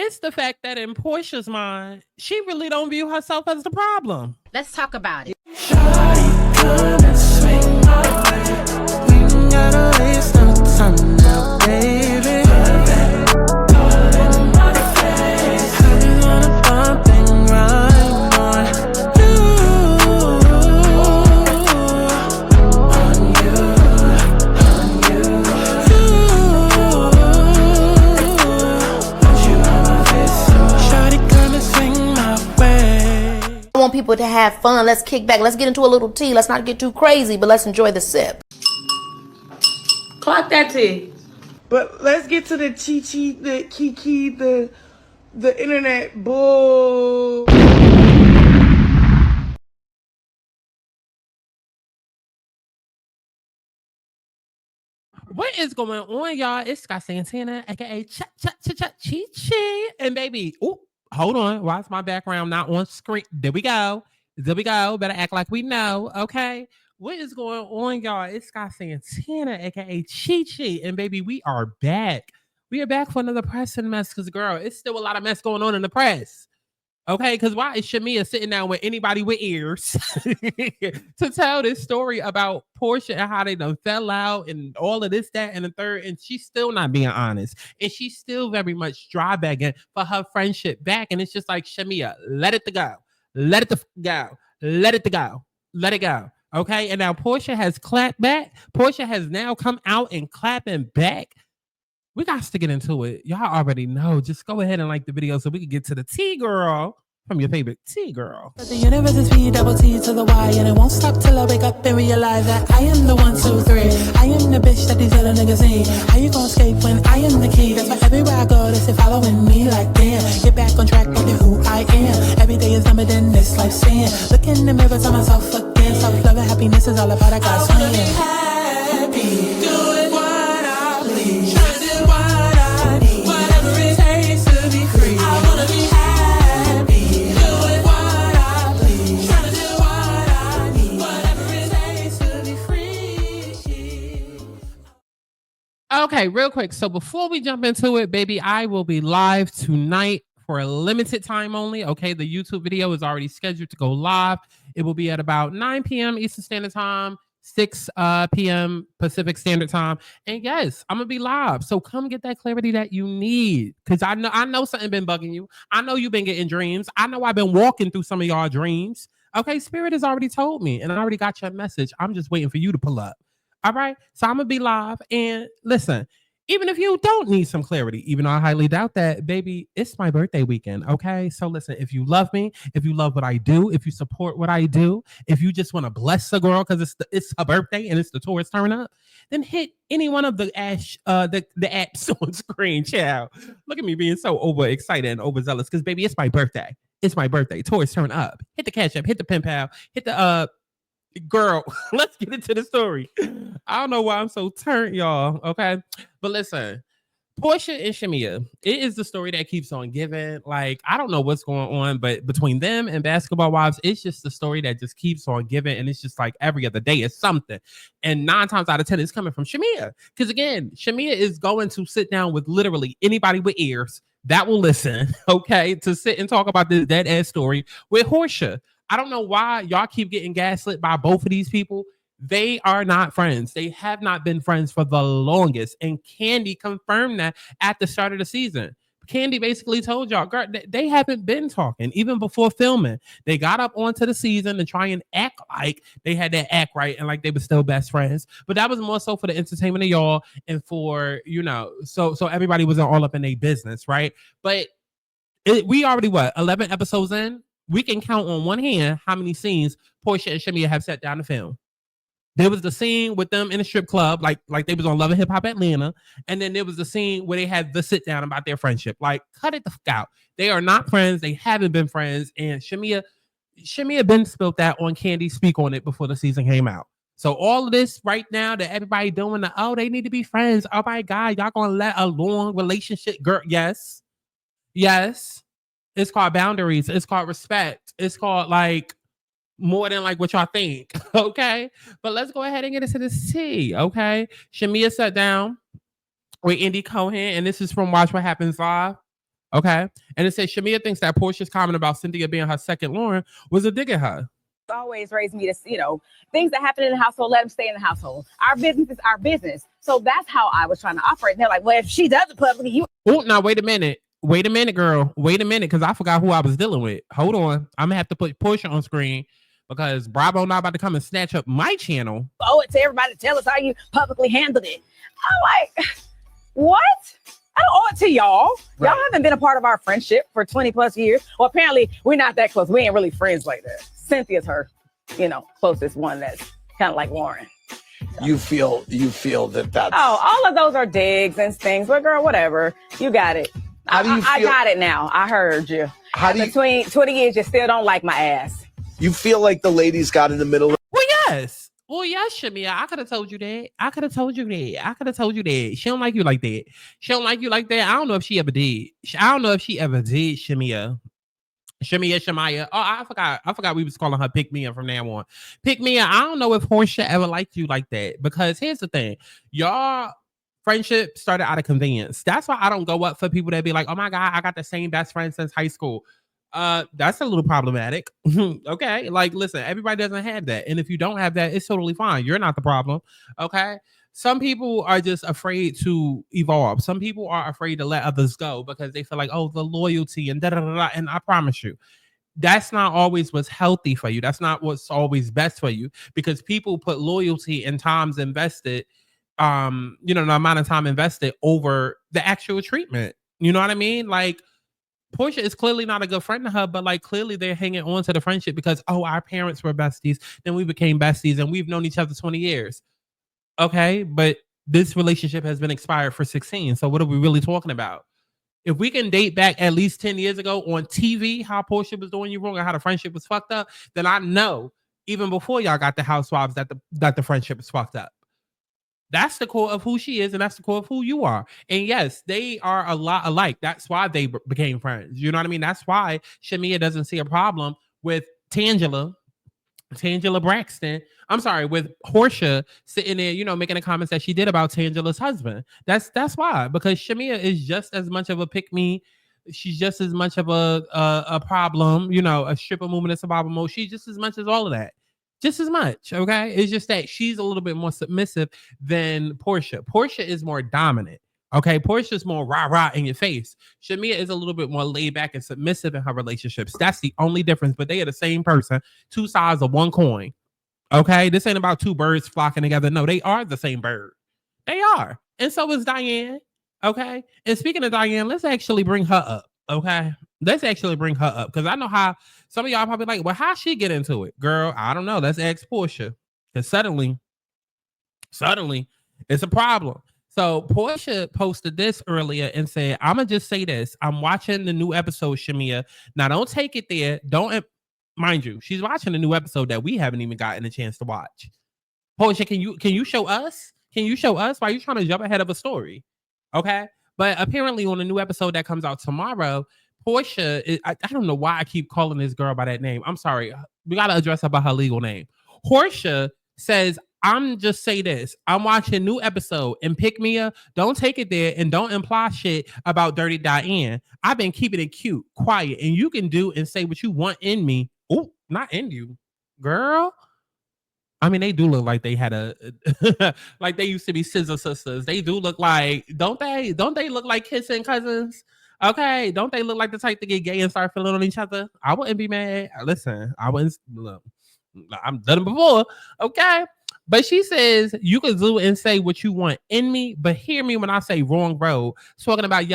it's the fact that in Porsha's mind, she really don't view herself as the problem. Let's talk about it. Shawty, come and swing my way. We ain't gotta waste no time now, baby. Put that all in my face. I just wanna bump and grind on you. On you, on you. Want you on my face, so shawty, come and swing my way. I want people to have fun. Let's kick back. Let's get into a little tea. Let's not get too crazy, but let's enjoy the sip. Clock that tea. But let's get to the chi-chi, the kiki, the internet bull. What is going on, y'all? It's Scott Santana, aka Chi-Chi. And baby, oh, hold on. Why is my background not on screen? There we go. Better act like we know, okay? What is going on, y'all? It's Scott Santana, aka Chi. And baby, we are back. We are back for another pressing mess because, girl, it's still a lot of mess going on in the press. Okay, because why is Shamea sitting down with anybody with ears to tell this story about Porsha and how they done fell out and all of this, that, and the third, and she's still not being honest. And she's still very much dry begging for her friendship back. And it's just like, Shamea, let it to go. Let it to go. Let it to go. Let it go. Okay, and now Porsha has clapped back. Porsha has now come out and clapping back. We got to get into it. Y'all already know. Just go ahead and like the video so we can get to the tea girl from your favorite tea girl. The universe is P double T to the Y, and it won't stop till I wake up and realize that I am the 1, 2, 3. I am the bitch that these other niggas ain't. How you gonna escape when I am the key? That's why everywhere I go, they say following me like damn. Get back on track with who I am. Every day is numbered than this lifespan. Look in the mirror, tell myself again. Self-love and happiness is all about I got swing. Happy, doing what I please. Okay, real quick. So before we jump into it, baby, I will be live tonight for a limited time only. Okay, the YouTube video is already scheduled to go live. It will be at about 9 p.m. Eastern Standard Time, 6 p.m. Pacific Standard Time. And yes, I'm gonna be live. So come get that clarity that you need. Cause I know something been bugging you. I know you've been getting dreams. I know I've been walking through some of y'all dreams. Okay, Spirit has already told me, and I already got your message. I'm just waiting for you to pull up. All right. So I'm gonna be live. And listen, even if you don't need some clarity, even though I highly doubt that, baby, it's my birthday weekend. Okay. So listen, if you love me, if you love what I do, if you support what I do, if you just want to bless the girl because it's her birthday and it's the tourist turn up, then hit any one of the apps on screen. Child. Look at me being so overexcited and overzealous because baby, it's my birthday. It's my birthday. Tourist turn up. Hit the Cash App, hit the pen pal, hit the girl, let's get into the story. I don't know why I'm so turned, y'all. Okay. But listen, Porsha and Shamea, it is the story that keeps on giving. Like, I don't know what's going on, but between them and Basketball Wives, it's just the story that just keeps on giving. And it's just like every other day is something. And 9 times out of 10, it's coming from Shamea. Because again, Shamea is going to sit down with literally anybody with ears that will listen, okay, to sit and talk about this dead ass story with Porsha. I don't know why y'all keep getting gaslit by both of these people. They are not friends. They have not been friends for the longest. And Candy confirmed that at the start of the season. Candy basically told y'all, girl, they haven't been talking even before filming. They got up onto the season to try and act like they had that act right and like they were still best friends. But that was more so for the entertainment of y'all and for, you know, so everybody wasn't all up in their business, right? But we already, 11 episodes in? We can count on one hand how many scenes Porsha and Shamea have sat down to film. There was the scene with them in a strip club, like they was on Love and Hip Hop Atlanta. And then there was the scene where they had the sit down about their friendship. Like, cut it the fuck out. They are not friends. They haven't been friends. And Shamea been spilled that on Candy Speak on It before the season came out. So all of this right now that everybody doing, they need to be friends. Oh my God, y'all gonna let a long relationship, girl? Yes. It's called boundaries. It's called respect. It's called like more than like what y'all think. Okay. But let's go ahead and get into this tea. Okay. Shamea sat down with Andy Cohen, and this is from Watch What Happens Live. Okay. And it says Shamea thinks that Porsha's comment about Cynthia being her second Lauren was a dig at her. Always raised me to, things that happen in the household, let them stay in the household. Our business is our business. So that's how I was trying to operate. And they're like, well, if she does it publicly, you. Oh, now wait a minute. Wait a minute, girl. Wait a minute, because I forgot who I was dealing with. Hold on. I'm going to have to put Porsha on screen because Bravo not about to come and snatch up my channel. Owe it to everybody to tell us how you publicly handled it. I'm like, what? I don't owe it to y'all. Right. Y'all haven't been a part of our friendship for 20 plus years. Well, apparently we're not that close. We ain't really friends like that. Cynthia's her, closest one that's kind of like Lauren. So. You feel that that's... Oh, all of those are digs and things. But girl, whatever. You got it. How do you feel... I got it now. I heard you. Between 20 years, you still don't like my ass. You feel like the ladies got in the middle of... Well, yes. Well, yes, Shamea. I could have told you that. I could have told you that. She don't like you like that. She don't like you like that. I don't know if she ever did. Shamea. Shamea. Oh, I forgot we was calling her Pick Mia from now on. Pick Mia. I don't know if Porsha ever liked you like that, because here's the thing. Y'all friendship started out of convenience. That's why I don't go up for people that be like, oh my God, I got the same best friend since high school. That's a little problematic. Okay. Like, listen, everybody doesn't have that. And if you don't have that, it's totally fine. You're not the problem. Okay. Some people are just afraid to evolve. Some people are afraid to let others go because they feel like, oh, the loyalty and da-da-da-da. And I promise you, that's not always what's healthy for you. That's not what's always best for you, because people put loyalty and times invested, the amount of time invested over the actual treatment. You know what I mean? Like, Porsha is clearly not a good friend to her, but like clearly they're hanging on to the friendship because, oh, our parents were besties, then we became besties, and we've known each other 20 years. Okay, but this relationship has been expired for 16. So what are we really talking about? If we can date back at least 10 years ago on TV, how Porsha was doing you wrong and how the friendship was fucked up, then I know even before y'all got the housewives that the friendship is fucked up. That's the core of who she is, and that's the core of who you are. And yes, they are a lot alike. That's why they became friends. You know what I mean? That's why Shamea doesn't see a problem with Tangela Braxton. I'm sorry, with Porsha sitting there, making the comments that she did about Tangela's husband. That's why, because Shamea is just as much of a pick-me. She's just as much of a problem, a stripper movement, a survival mode. She's just as much as all of that. Just as much, okay? It's just that she's a little bit more submissive than Porsha. Porsha is more dominant, okay? Portia's more rah-rah in your face. Shamea is a little bit more laid back and submissive in her relationships. That's the only difference, but they are the same person, two sides of one coin, okay? This ain't about two birds flocking together. No, they are the same bird. They are. And so is Diane, okay? And speaking of Diane, let's actually bring her up, okay? Let's actually bring her up, because I know how some of y'all probably like, well, how she get into it? Girl, I don't know. Let's ask Porsha, because suddenly, it's a problem. So Porsha posted this earlier and said, I'm going to just say this. I'm watching the new episode, Shamea. Now, don't take it there. Mind you, she's watching a new episode that we haven't even gotten a chance to watch. Porsha, can you show us? Can you show us? Why are you trying to jump ahead of a story? Okay. But apparently on a new episode that comes out tomorrow, Porsha, I don't know why I keep calling this girl by that name. I'm sorry. We got to address her by her legal name. Porsha says, I'm just say this. I'm watching a new episode and Pick Mia. Don't take it there and don't imply shit about Dirty Diane. I've been keeping it cute, quiet, and you can do and say what you want in me. Oh, not in you, girl. I mean, they do look like they had like they used to be scissor sisters. They do look like, don't they look like kissing cousins? Okay, don't they look like the type to get gay and start feeling on each other? I wouldn't be mad. Listen, I wouldn't. Look, I've done it before. Okay, but she says you can do and say what you want in me, but hear me when I say wrong road. Talking about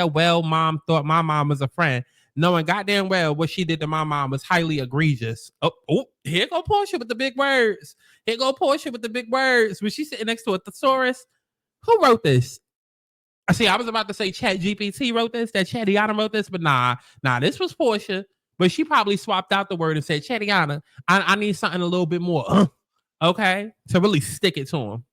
mom thought my mom was a friend, knowing goddamn well what she did to my mom was highly egregious. Oh, here go Porsha with the big words. When she's sitting next to a thesaurus, who wrote this? I was about to say Chat GPT wrote this, that Chatiana wrote this, but nah, this was Porsha, but she probably swapped out the word and said, Chatiana, I need something a little bit more, okay, to really stick it to him.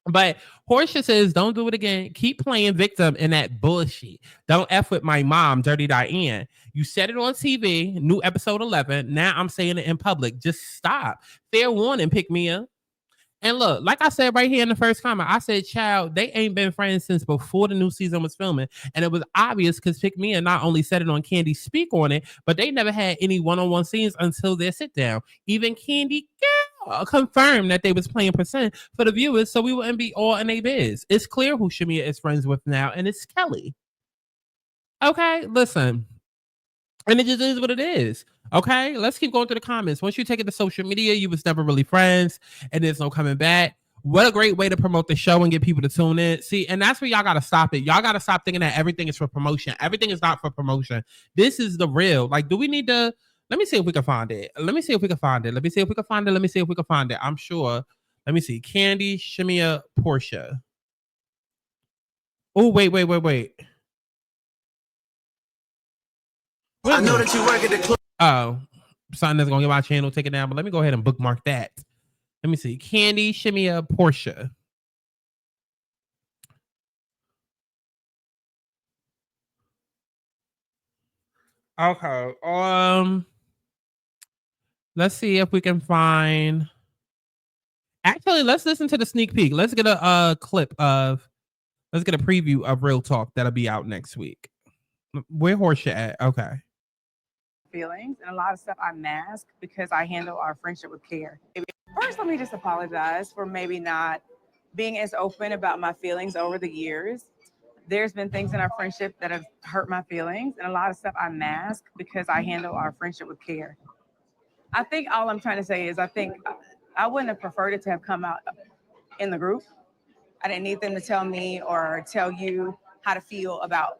But Porsha says, don't do it again. Keep playing victim in that bullshit. Don't F with my mom, Dirty Diane. You said it on TV, new episode 11. Now I'm saying it in public. Just stop. Fair warning, Pick Mia. And look, like I said right here in the first comment, I said, child, they ain't been friends since before the new season was filming. And it was obvious because Pick Me and not only said it on Candy Speak on it, but they never had any one-on-one scenes until their sit down. Even Candy confirmed that they was playing percent for the viewers, so we wouldn't be all in a biz. It's clear who Shamea is friends with now, and it's Kelly. Okay, listen. And it just is what it is. Okay, let's keep going through the comments. Once you take it to social media, you was never really friends, and there's no coming back. What a great way to promote the show and get people to tune in. See, and that's where y'all gotta stop it. Y'all gotta stop thinking that everything is for promotion. Everything is not for promotion. This is the real. Like, do we need to? Let me see if we can find it. Let me see if we can find it. Let me see if we can find it. Let me see if we can find it. I'm sure. Let me see. Candy, Shamea, Porsha. Oh, wait. I know that you work at the club. Oh, something that's gonna get my channel taken down, but let me go ahead and bookmark that. Let me see. Candy, Shamea, Porsha. Okay. Let's see if we can find. Actually, let's listen to the sneak peek. Let's get a clip of. Let's get a preview of Real Talk that'll be out next week. Where Porsha at? Okay. Feelings and a lot of stuff I mask because I handle our friendship with care. First, let me just apologize for maybe not being as open about my feelings over the years. There's been things in our friendship that have hurt my feelings, and a lot of stuff I mask because I handle our friendship with care. I think all I'm trying to say is I think I wouldn't have preferred it to have come out in the group. I didn't need them to tell me or tell you how to feel about.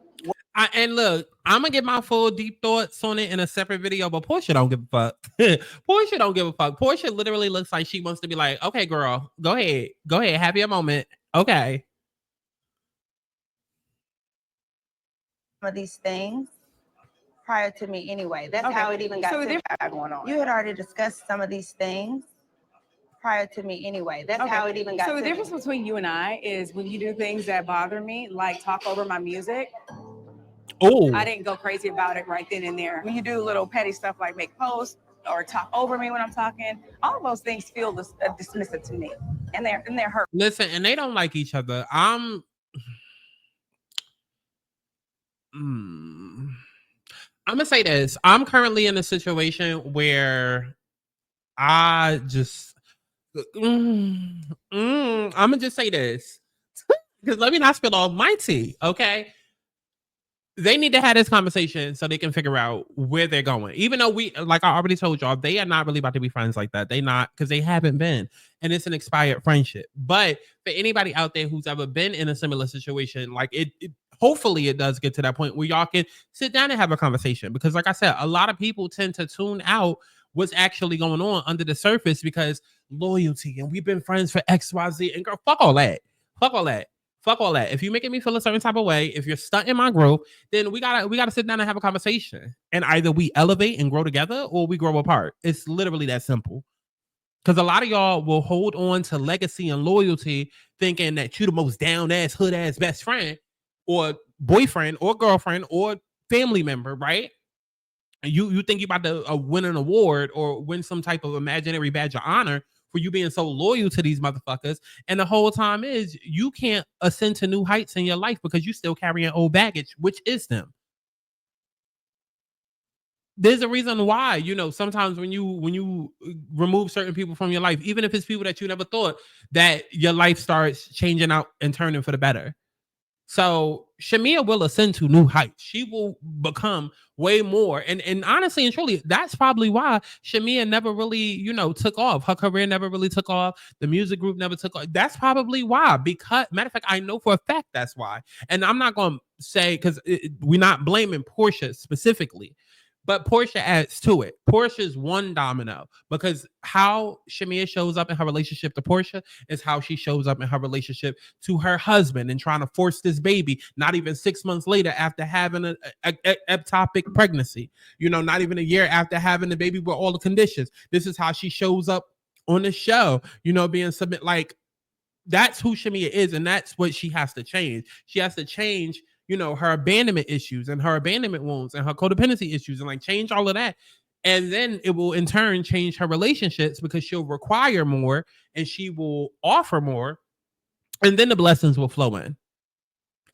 And look, I'm gonna get my full deep thoughts on it in a separate video, but Porsha don't give a fuck. Porsha don't give a fuck. Porsha literally looks like she wants to be like, okay, girl, go ahead, have your moment. Okay. Some of these things prior to me anyway. That's how it even got so to going on. You had already discussed some of these things prior to me anyway. That's how it even got so to the difference between you and I is when you do things that bother me, like talk over my music. Oh, I didn't go crazy about it right then and there. When you do little petty stuff like make posts or talk over me when I'm talking, all of those things feel dismissive to me, and they're hurt. Listen, and they don't like each other. I'm gonna say this. I'm currently in a situation where I just I'm gonna just say this because let me not spill all my tea, okay? They need to have this conversation so they can figure out where they're going. Even though we, like I already told y'all, they are not really about to be friends like that. They not, because they haven't been, and it's an expired friendship. But for anybody out there who's ever been in a similar situation, like it hopefully it does get to that point where y'all can sit down and have a conversation. Because like I said, a lot of people tend to tune out what's actually going on under the surface because loyalty and we've been friends for XYZ, and girl, fuck all that. Fuck all that. If you're making me feel a certain type of way, if you're stunting my growth, then we gotta sit down and have a conversation. And either we elevate and grow together or we grow apart. It's literally that simple. Because a lot of y'all will hold on to legacy and loyalty thinking that you're the most down-ass, hood-ass best friend or boyfriend or girlfriend or family member, right? And you think you're about to win an award or win some type of imaginary badge of honor for you being so loyal to these motherfuckers. And the whole time is you can't ascend to new heights in your life because you still carrying old baggage, which is them. There's a reason why, you know, sometimes when you remove certain people from your life, even if it's people that you never thought, that your life starts changing out and turning for the better. So Shamea will ascend to new heights. She will become way more. And honestly and truly, that's probably why Shamea never really, you know, took off. Her career never really took off. The music group never took off. That's probably why. Because, matter of fact, I know for a fact that's why. And I'm not going to say, because we're not blaming Porsha specifically. But Porsha adds to it. Portia's one domino because how Shamea shows up in her relationship to Porsha is how she shows up in her relationship to her husband and trying to force this baby, not even 6 months later after having an ectopic pregnancy, you know, not even a year after having the baby with all the conditions. This is how she shows up on the show, you know, being submit. Like, that's who Shamea is, and that's what she has to change. She has to change, you know, her abandonment issues and her abandonment wounds and her codependency issues and like change all of that And then it will in turn change her relationships because she'll require more and she will offer more. And then the blessings will flow in.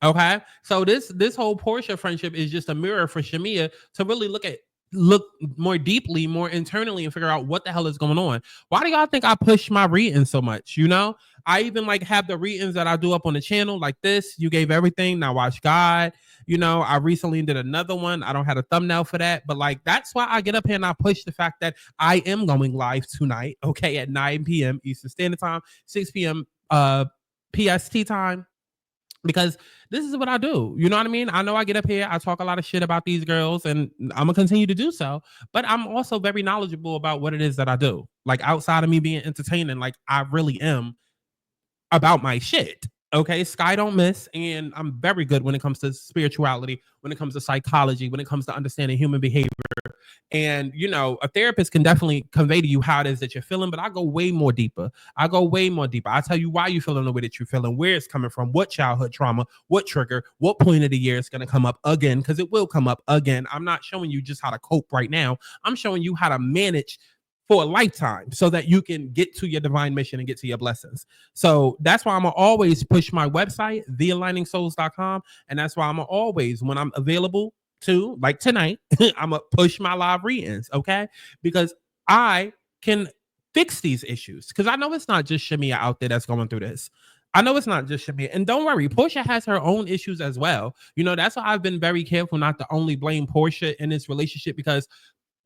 Okay. So this whole Porsha friendship is just a mirror for Shamea to really look more deeply, more internally, and figure out what the hell is going on. Why do y'all think I push my readings so much? You know, I even like have the readings that I do up on the channel like this. You gave everything. Now watch God. You know, I recently did another one. I don't have a thumbnail for that, but like that's why I get up here and I push the fact that I am going live tonight. Okay, at 9 p.m. Eastern Standard Time, 6 p.m. PST time. Because this is what I do. You know what I mean? I know I get up here, I talk a lot of shit about these girls, and I'm gonna continue to do so. But I'm also very knowledgeable about what it is that I do. Like outside of me being entertaining, like I really am about my shit. Okay, Sky don't miss, and I'm very good when it comes to spirituality, when it comes to psychology, when it comes to understanding human behavior. And you know, a therapist can definitely convey to you how it is that you're feeling, but I go way more deeper. I tell you why you're feeling the way that you're feeling, where it's coming from, what childhood trauma, what trigger, what point of the year it's going to come up again, because it will come up again. I'm not showing you just how to cope right now. I'm showing you how to manage for a lifetime so that you can get to your divine mission and get to your blessings. So that's why I'm gonna always push my website, thealigningsouls.com. And that's why I'm gonna always, when I'm available to, like tonight, I'm gonna push my live readings, okay? Because I can fix these issues. Because I know it's not just Shamea out there that's going through this. I know it's not just Shamea. And don't worry, Porsha has her own issues as well. You know, that's why I've been very careful not to only blame Porsha in this relationship, because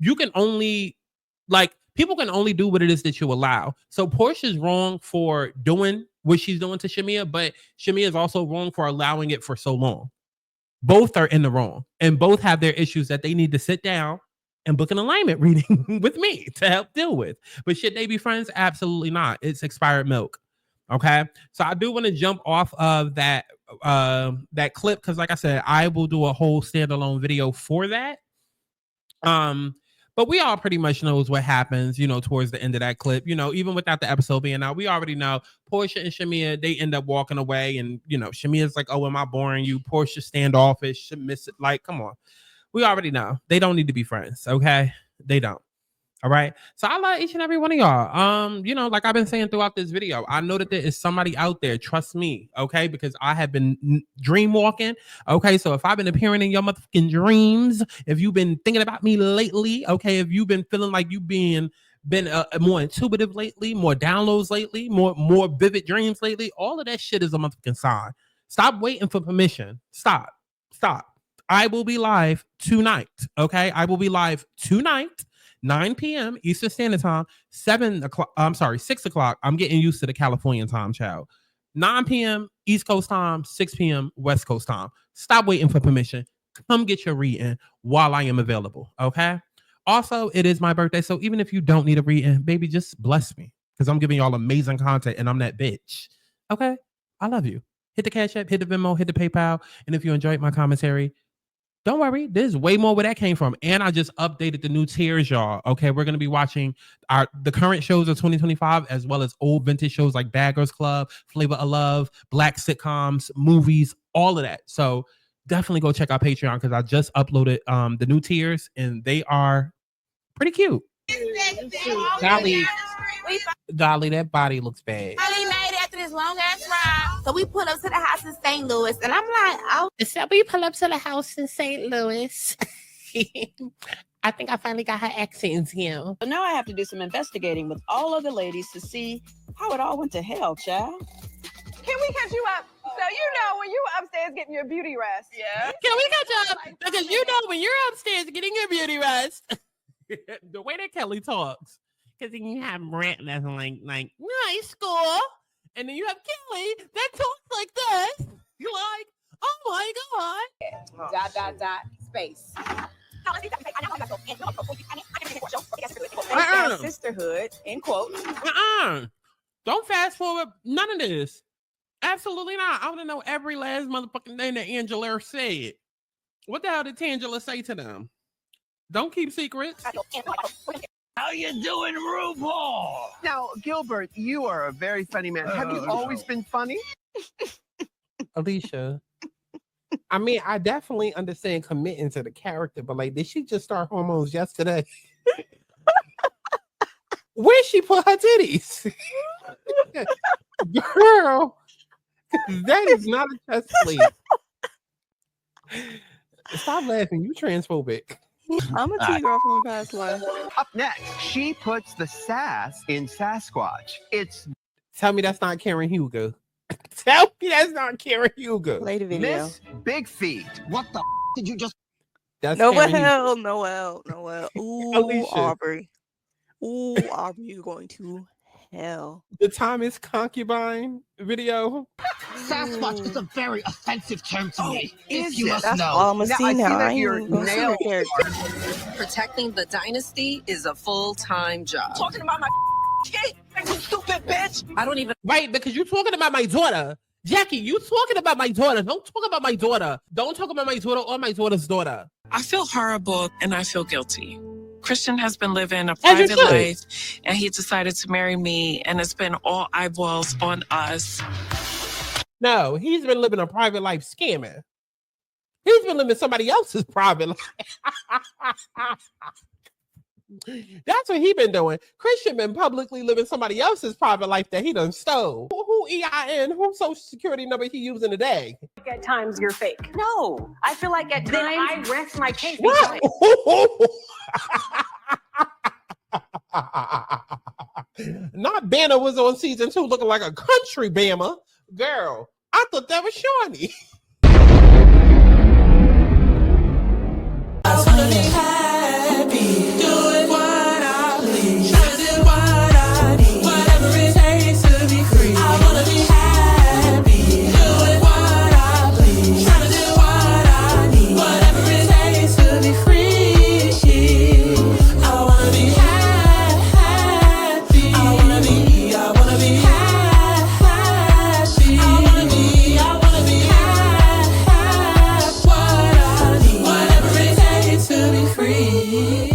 you can only, like, people can only do what it is that you allow. So Portia's wrong for doing what she's doing to Shamea, but Shamea is also wrong for allowing it for so long. Both are in the wrong, and both have their issues that they need to sit down and book an alignment reading with me to help deal with. But should they be friends? Absolutely not. It's expired milk. Okay. So I do want to jump off of that clip, because like I said, I will do a whole standalone video for that. But we all pretty much knows what happens, you know, towards the end of that clip. You know, even without the episode being out, we already know Porsha and Shamea, they end up walking away. And, you know, Shamea's like, oh, am I boring you? Porsha standoffish, submissive. Like, come on. We already know. They don't need to be friends, okay? They don't. All right. So I love each and every one of y'all. You know, like I've been saying throughout this video, I know that there is somebody out there. Trust me, okay? Because I have been dream walking. Okay. So if I've been appearing in your motherfucking dreams, if you've been thinking about me lately, okay, if you've been feeling like you've been more intuitive lately, more downloads lately, more vivid dreams lately, all of that shit is a motherfucking sign. Stop waiting for permission. Stop. I will be live tonight. Okay. I will be live tonight. 9 p.m. Eastern Standard Time, 6 o'clock. I'm getting used to the Californian time, child. 9 p.m. East Coast time, 6 p.m. West Coast time. Stop waiting for permission. Come get your reading while I am available, okay? Also, it is my birthday, so even if you don't need a reading, baby, just bless me, because I'm giving y'all amazing content, and I'm that bitch, okay? I love you. Hit the Cash App, hit the Venmo, hit the PayPal, and if you enjoyed my commentary, don't worry, there's way more where that came from. And I just updated the new tiers, y'all. Okay, we're going to be watching the current shows of 2025, as well as old vintage shows like Bad Girls Club, Flavor of Love, Black sitcoms, movies, all of that. So definitely go check out Patreon, because I just uploaded the new tiers, and they are pretty cute. Dolly, that body looks bad. Finally made it after this long ass ride. So we pull up to the house in St. Louis, and I'm like, oh. So we pull up to the house in St. Louis. I think I finally got her accents here. So now I have to do some investigating with all of the ladies to see how it all went to hell, child. Can we catch you up? So you know when you were upstairs getting your beauty rest. Yeah. Can we catch you up? Because you know when you're upstairs getting your beauty rest, the way that Kelly talks, because then you have Brent that's like nice school, and then you have Kelly that talks like this. You're like, oh my God. Space. Sisterhood, in quotes. Don't fast forward none of this. Absolutely not. I want to know every last motherfucking thing that Angela said. What the hell did Tangela say to them? Don't keep secrets. How you doing, RuPaul? Now, Gilbert, you are a very funny man. Have you always been funny? Alicia, I mean, I definitely understand committing to the character, but like, did she just start hormones yesterday? Where she put her titties? Girl, that is not a chest plate. Stop laughing. You transphobic. I'm a T-girl from a past life. Up next, she puts the sass in Sasquatch. It's Tell me that's not Karen Hugo. Tell me that's not Karen Hugo. Play the video. Miss Big Feet. What the did you just? That's Noel. Ooh, Alicia. Aubrey. Ooh, Aubrey, you're going to hell. The Thomas Concubine video. Sasquatch is a very offensive term to me. Is You it? must That's know. all I'm gonna Now, see I see now. that I ain't your even gonna see her nail character. Protecting the dynasty is a full-time job. Talking about my kid, you stupid bitch. I don't even. Right, because you're talking about my daughter. Jackie, you talking about my daughter. Don't talk about my daughter. Don't talk about my daughter or my daughter's daughter. I feel horrible and I feel guilty. Christian has been living a As you private should. life and he decided to marry me and it's been all eyeballs on us. No, he's been living a private life scamming. He's been living somebody else's private life. That's what he been doing. Christian been publicly living somebody else's private life that he done stole. Who EIN, who social security number he using today? At times you're fake. No, I feel like at times I rest my case. What? Not Banner was on season 2 looking like a country Bama. Girl, I thought that was Shawnee. I wanna be happy, doing what I please, trying to do what I need, whatever it takes to be free. I wanna be happy, doing what I please, trying to do what I need, whatever it takes to be free. I wanna be happy. I wanna be happy. I wanna be happy. What I need, whatever it takes to be free.